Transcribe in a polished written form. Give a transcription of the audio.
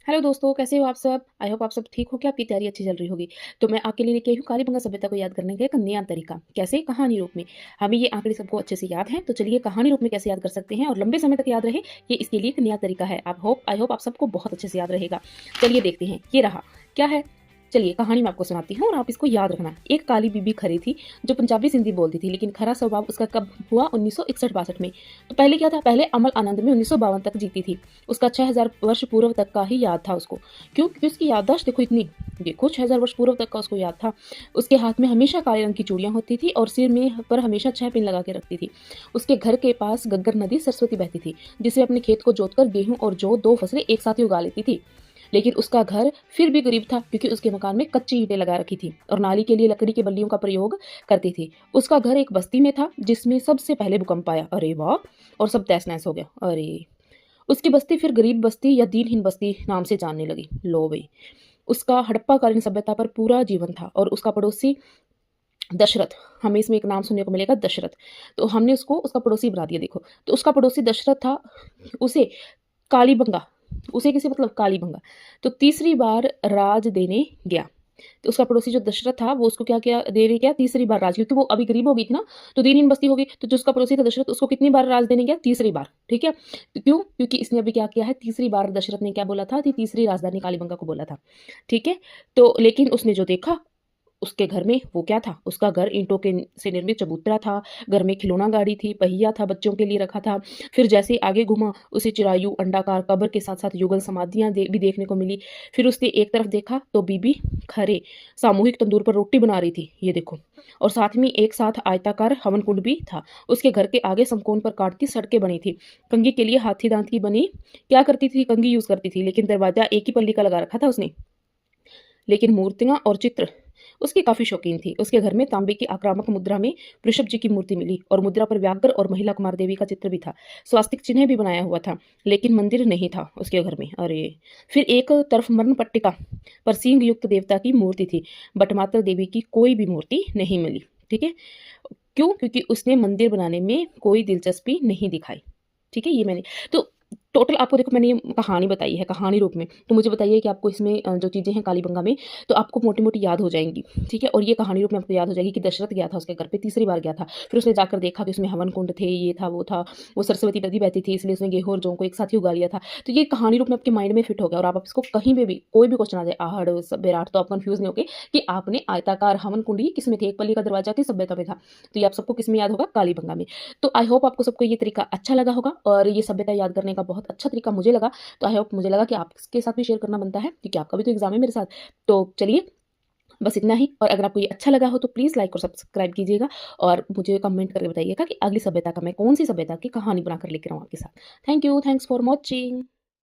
Hello दोस्तों, कैसे हो आप सब? आई होप आप सब ठीक हो, क्या आपकी तैयारी अच्छी चल रही होगी। तो मैं आपके लिए लेके आई हूँ कालीबंगा सभ्यता को याद करने का एक नया तरीका। कैसे? कहानी रूप में। हमें ये आंकड़े सबको अच्छे से याद हैं, तो चलिए कहानी रूप में कैसे याद कर सकते हैं और लंबे समय तक याद रहे, ये इसके लिए एक नया तरीका है। आई होप आप सबको बहुत अच्छे से याद रहेगा। चलिए देखते हैं, ये रहा। क्या है? चलिए कहानी मैं आपको सुनाती हूँ और आप इसको याद रखना। एक काली बीबी खरी थी जो पंजाबी सिंधी बोलती थी, लेकिन खरा स्वभाव उसका कब हुआ? 1961-62 में। तो पहले क्या था? पहले अमल आनंद में 1952 तक जीती थी। उसका 6000 वर्ष पूर्व तक का ही याद था उसको। क्यों? क्योंकि उसकी याददाश्त देखो इतनी। देखो 6000 वर्ष पूर्व तक का उसको याद था। उसके हाथ में हमेशा काले रंग की चूड़ियां होती थी और सिर में पर हमेशा 6 पिन लगा के रखती थी। उसके घर के पास गग्गर नदी सरस्वती बहती थी, जिससे अपने खेत को जोतकर गेहूं और जौ दो फसलें एक साथ ही उगा लेती थी। लेकिन उसका घर फिर भी गरीब था, क्योंकि उसके मकान में कच्ची ईंटें लगा रखी थी और नाली के लिए लकड़ी की बल्लियों का प्रयोग करती थी। उसका घर एक बस्ती में था जिसमें सबसे पहले भूकंप आया। अरे वाह! और सब तहस नहस हो गया। अरे! उसकी बस्ती फिर गरीब बस्ती या दीनहीन बस्ती नाम से जानने लगी। लो भई! उसका हड़प्पाकालीन सभ्यता पर पूरा जीवन था और उसका पड़ोसी दशरथ, हमें इसमें एक नाम सुनने को मिलेगा दशरथ। तो हमने उसको उसका पड़ोसी बना दिया देखो। तो उसका पड़ोसी दशरथ था, उसे कालीबंगा, उसे किसे मतलब कालीबंगा, तो तीसरी बार राज देने गया। तो उसका पड़ोसी जो दशरथ था वो उसको क्या किया, देने गया तीसरी बार राज, क्योंकि वो अभी गरीब हो गई थी ना, तो दीनहीन बस्ती हो गई। तो जो उसका पड़ोसी था दशरथ, उसको कितनी बार राज देने गया? तीसरी बार। ठीक है? तो क्यों? क्योंकि इसने अभी क्या किया है, तीसरी बार दशरथ ने क्या बोला था कि तीसरी राजधानी कालीबंगा को बोला था। ठीक है? तो लेकिन उसने जो देखा उसके घर में, वो क्या था, उसका घर ईंटों के से निर्मित चबूतरा था। घर में खिलौना गाड़ी थी, पहिया था बच्चों के लिए रखा था। फिर जैसे आगे घुमा, उसे चिरायु, अंडाकार कब्र के साथ साथ युगल समाधियां भी देखने को मिली। फिर उसने एक तरफ देखा तो बीबी खरे सामूहिक तंदूर पर रोटी बना रही थी, ये देखो। और साथ में एक साथ आयताकार हवन कुंड भी था। उसके घर के आगे समकोण पर काटती सड़कें बनी थी। कंघी के लिए हाथी दांत की बनी क्या करती थी, कंघी यूज करती थी, लेकिन दरवाजा एक ही पल्ली का लगा रखा था उसने। लेकिन मूर्तियां और चित्र उसकी काफी शौकीन थी। उसके घर में तांबे की आक्रामक मुद्रा में वृषभ जी की मूर्ति मिली और मुद्रा पर व्याघ्र और महिला कुमार देवी का चित्र भी था। स्वास्तिक चिन्ह भी बनाया हुआ था, लेकिन मंदिर नहीं था उसके घर में। अरे! फिर एक तरफ मरण पट्टिका पर सींग युक्त देवता की मूर्ति थी, बटमात्र देवी की कोई भी मूर्ति नहीं मिली। ठीक है? क्यों? क्योंकि उसने मंदिर बनाने में कोई दिलचस्पी नहीं दिखाई। ठीक है? ये मैंने तो टोटल आपको देखो मैंने ये कहानी बताई है कहानी रूप में। तो मुझे बताइए कि आपको इसमें जो चीज़ें हैं कालीबंगा में, तो आपको मोटी-मोटी याद हो जाएँगी। ठीक है? और ये कहानी रूप में आपको याद हो जाएगी कि दशरथ गया था उसके घर पे, तीसरी बार गया था। फिर उसने जाकर देखा कि उसमें हवन कुंड थे, ये था, वो था। वो सरस्वती नदी बहती थी, इसलिए उसने गेहूँ और जौ को एक साथ ही उगा लिया था। तो ये कहानी रूप में आपके माइंड में फिट हो गया और आप इसको कहीं पे भी कोई भी क्वेश्चन आ जाए, आहड़, विराट, तो आप कन्फ्यूज़ नहीं होगे कि आपने आयताकार हवन कुंड ही किसमें थे, एक पल्ली का दरवाजा किस सभ्यता में था। तो ये आप सबको किसमें याद होगा? कालीबंगा में। तो आई होप आपको सबको ये तरीका अच्छा लगा होगा और ये सभ्यता याद करने का बहुत अच्छा तरीका मुझे लगा। तो आई होप मुझे लगा कि आपके साथ भी शेयर करना बनता है, क्योंकि आपका भी तो एग्जाम है मेरे साथ। तो चलिए बस इतना ही, और अगर आपको ये अच्छा लगा हो तो प्लीज़ लाइक और सब्सक्राइब कीजिएगा और मुझे कमेंट करके बताइएगा कि अगली सभ्यता का मैं कौन सी सभ्यता की कहानी बनाकर लेकर आऊँ आपके साथ। Thank you, thanks for watching.